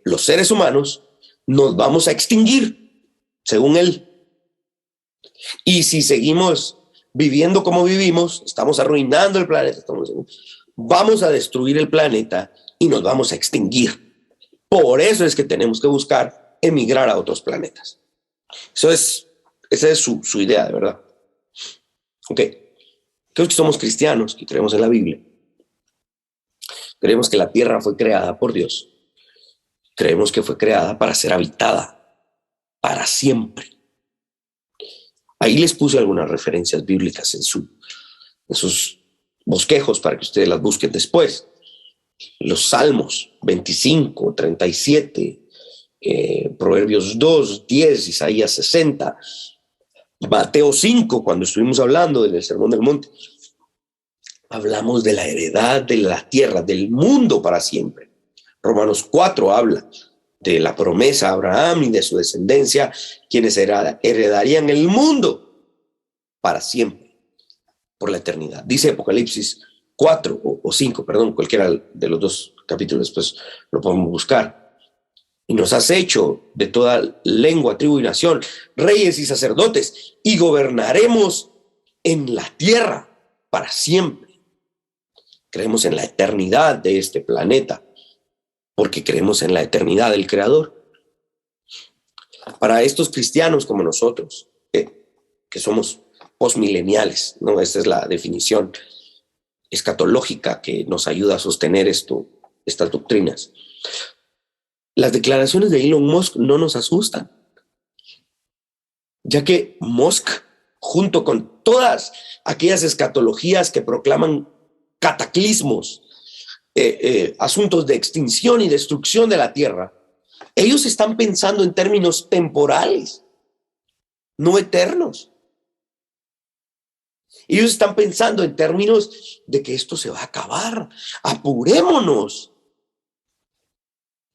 Los seres humanos nos vamos a extinguir, según él. Y si seguimos viviendo como vivimos, estamos arruinando el planeta, vamos a destruir el planeta y nos vamos a extinguir. Por eso es que tenemos que buscar emigrar a otros planetas. Esa es su idea, de verdad. Ok, creo que somos cristianos y creemos en la Biblia. Creemos que la tierra fue creada por Dios. Creemos que fue creada para ser habitada para siempre. Ahí les puse algunas referencias bíblicas en sus bosquejos para que ustedes las busquen después. Los Salmos 25, 37, Proverbios 2, 10, Isaías 60, Mateo 5, cuando estuvimos hablando del Sermón del Monte. Hablamos de la heredad de la tierra, del mundo para siempre. Romanos 4 habla de la promesa a Abraham y de su descendencia, quienes heredarían el mundo para siempre, por la eternidad. Dice Apocalipsis 4 o 5, perdón, cualquiera de los dos capítulos, después lo podemos buscar. Y nos has hecho de toda lengua, tribu y nación, reyes y sacerdotes, y gobernaremos en la tierra para siempre. Creemos en la eternidad de este planeta, porque creemos en la eternidad del Creador. Para estos cristianos como nosotros, que somos postmileniales, ¿no? Esta es la definición escatológica que nos ayuda a sostener estas doctrinas. Las declaraciones de Elon Musk no nos asustan, ya que Musk, junto con todas aquellas escatologías que proclaman cataclismos, asuntos de extinción y destrucción de la tierra, ellos están pensando en términos temporales, no eternos. Ellos están pensando en términos de que esto se va a acabar. Apurémonos.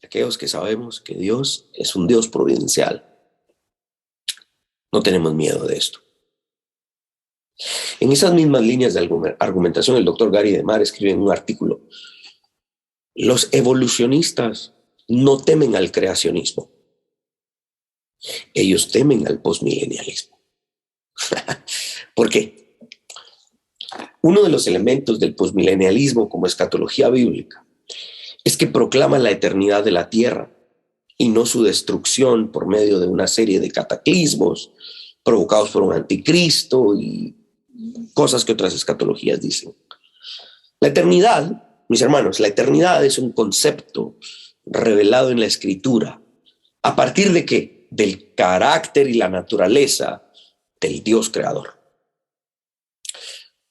Aquellos que sabemos que Dios es un Dios providencial, no tenemos miedo de esto. En esas mismas líneas de argumentación, el doctor Gary DeMar escribe en un artículo: los evolucionistas no temen al creacionismo, ellos temen al postmilenialismo. ¿Por qué? Uno de los elementos del postmilenialismo como escatología bíblica es que proclama la eternidad de la tierra y no su destrucción por medio de una serie de cataclismos provocados por un anticristo y cosas que otras escatologías dicen. La eternidad, mis hermanos, la eternidad es un concepto revelado en la Escritura. ¿A partir de qué? Del carácter y la naturaleza del Dios creador.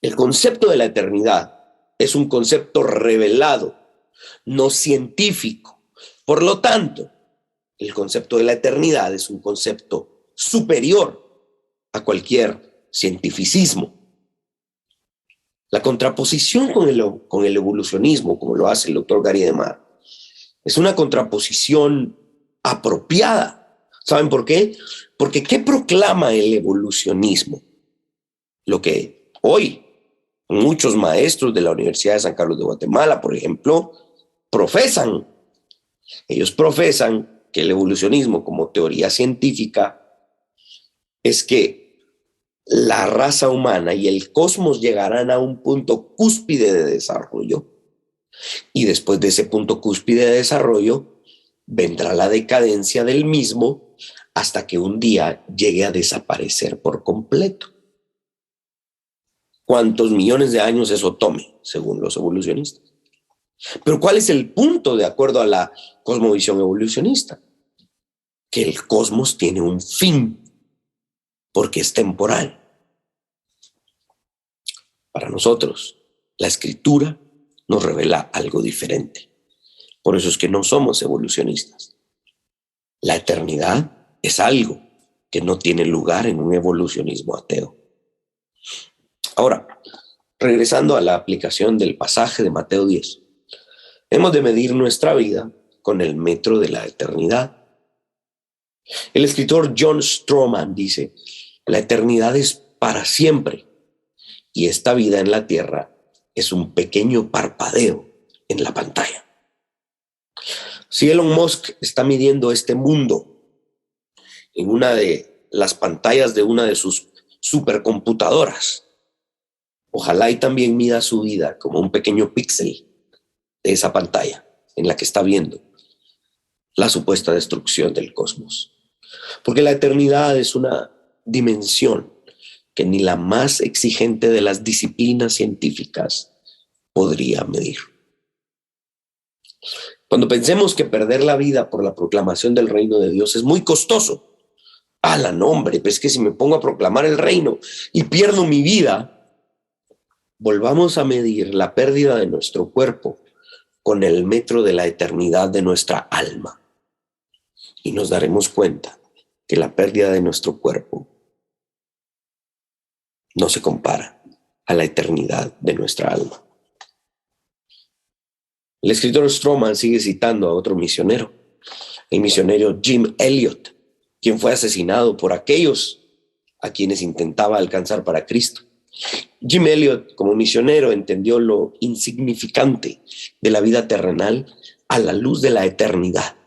El concepto de la eternidad es un concepto revelado, no científico. Por lo tanto, el concepto de la eternidad es un concepto superior a cualquier cientificismo. La contraposición con el evolucionismo, como lo hace el doctor Gary DeMar, es una contraposición apropiada. ¿Saben por qué? Porque ¿qué proclama el evolucionismo? Lo que hoy muchos maestros de la Universidad de San Carlos de Guatemala, por ejemplo, profesan. Ellos profesan que el evolucionismo como teoría científica es que la raza humana y el cosmos llegarán a un punto cúspide de desarrollo, y después de ese punto cúspide de desarrollo vendrá la decadencia del mismo hasta que un día llegue a desaparecer por completo. ¿Cuántos millones de años eso tome, según los evolucionistas? Pero ¿cuál es el punto de acuerdo a la cosmovisión evolucionista? Que el cosmos tiene un fin, porque es temporal. Para nosotros, la Escritura nos revela algo diferente. Por eso es que no somos evolucionistas. La eternidad es algo que no tiene lugar en un evolucionismo ateo. Ahora, regresando a la aplicación del pasaje de Mateo 10, hemos de medir nuestra vida con el metro de la eternidad. El escritor John Stroman dice: la eternidad es para siempre y esta vida en la tierra es un pequeño parpadeo en la pantalla. Si Elon Musk está midiendo este mundo en una de las pantallas de una de sus supercomputadoras, ojalá y también mida su vida como un pequeño píxel de esa pantalla en la que está viendo la supuesta destrucción del cosmos. Porque la eternidad es una dimensión que ni la más exigente de las disciplinas científicas podría medir. Cuando pensemos que perder la vida por la proclamación del reino de Dios es muy costoso, no, hombre, pues es que si me pongo a proclamar el reino y pierdo mi vida, volvamos a medir la pérdida de nuestro cuerpo con el metro de la eternidad de nuestra alma. Y nos daremos cuenta que la pérdida de nuestro cuerpo no se compara a la eternidad de nuestra alma. El escritor Strowman sigue citando a otro misionero, el misionero Jim Elliot, quien fue asesinado por aquellos a quienes intentaba alcanzar para Cristo. Jim Elliot, como misionero, entendió lo insignificante de la vida terrenal a la luz de la eternidad,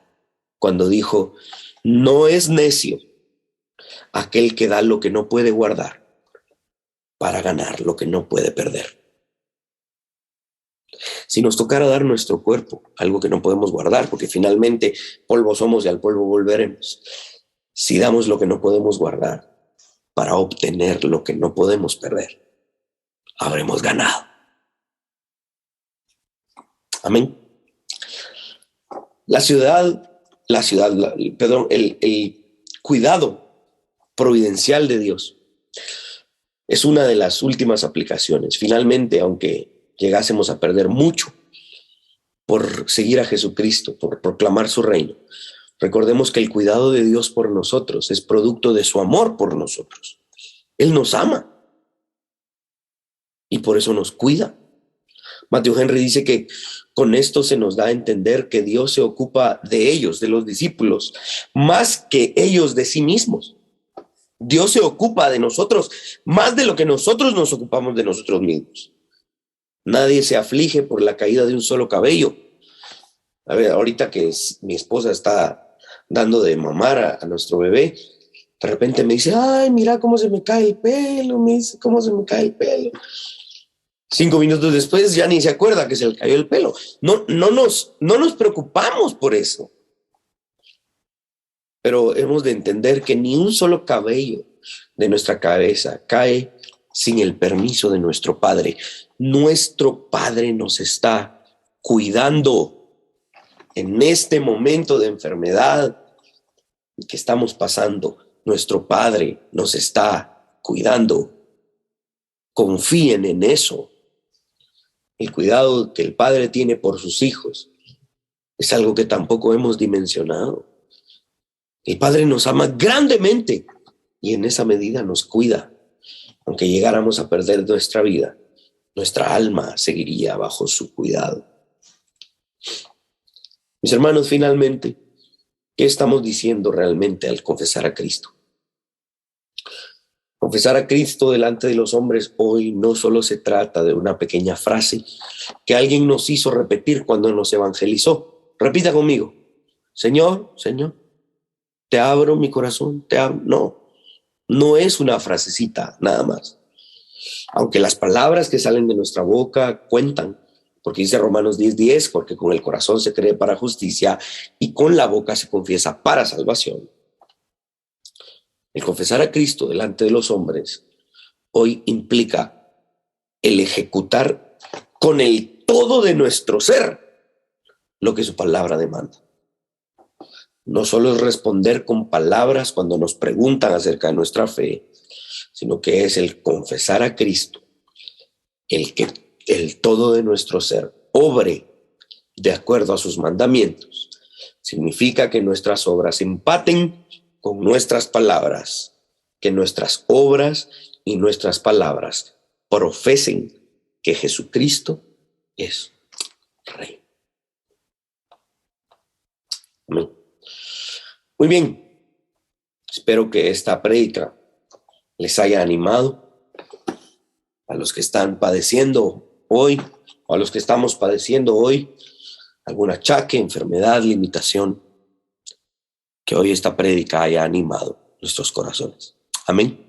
cuando dijo: no es necio aquel que da lo que no puede guardar para ganar lo que no puede perder. Si nos tocara dar nuestro cuerpo, algo que no podemos guardar, porque finalmente polvo somos y al polvo volveremos, si damos lo que no podemos guardar para obtener lo que no podemos perder, habremos ganado. Amén. El cuidado providencial de Dios es una de las últimas aplicaciones. Finalmente, aunque llegásemos a perder mucho por seguir a Jesucristo, por proclamar su reino, recordemos que el cuidado de Dios por nosotros es producto de su amor por nosotros. Él nos ama y por eso nos cuida. Matthew Henry dice que con esto se nos da a entender que Dios se ocupa de ellos, de los discípulos, más que ellos de sí mismos. Dios se ocupa de nosotros más de lo que nosotros nos ocupamos de nosotros mismos. Nadie se aflige por la caída de un solo cabello. A ver, ahorita que mi esposa está dando de mamar a nuestro bebé, de repente me dice: ay, mira cómo se me cae el pelo, me dice cómo se me cae el pelo. 5 minutos después ya ni se acuerda que se le cayó el pelo. No nos preocupamos por eso. Pero hemos de entender que ni un solo cabello de nuestra cabeza cae sin el permiso de nuestro Padre. Nuestro Padre nos está cuidando en este momento de enfermedad que estamos pasando. Nuestro Padre nos está cuidando. Confíen en eso. El cuidado que el Padre tiene por sus hijos es algo que tampoco hemos dimensionado. El Padre nos ama grandemente y en esa medida nos cuida. Aunque llegáramos a perder nuestra vida, nuestra alma seguiría bajo su cuidado. Mis hermanos, finalmente, ¿qué estamos diciendo realmente al confesar a Cristo? Confesar a Cristo delante de los hombres hoy no solo se trata de una pequeña frase que alguien nos hizo repetir cuando nos evangelizó. Repita conmigo: Señor, Señor, te abro mi corazón, te abro. No es una frasecita nada más. Aunque las palabras que salen de nuestra boca cuentan, porque dice Romanos 10:10, porque con el corazón se cree para justicia y con la boca se confiesa para salvación. El confesar a Cristo delante de los hombres hoy implica el ejecutar con el todo de nuestro ser lo que su palabra demanda. No solo es responder con palabras cuando nos preguntan acerca de nuestra fe, sino que es el confesar a Cristo, el que el todo de nuestro ser obre de acuerdo a sus mandamientos. Significa que nuestras obras empaten con nuestras palabras, que nuestras obras y nuestras palabras profesen que Jesucristo es Rey. Amén. Muy bien, espero que esta prédica les haya animado. A los que están padeciendo hoy, o a los que estamos padeciendo hoy algún achaque, enfermedad, limitación, que hoy esta prédica haya animado nuestros corazones. Amén.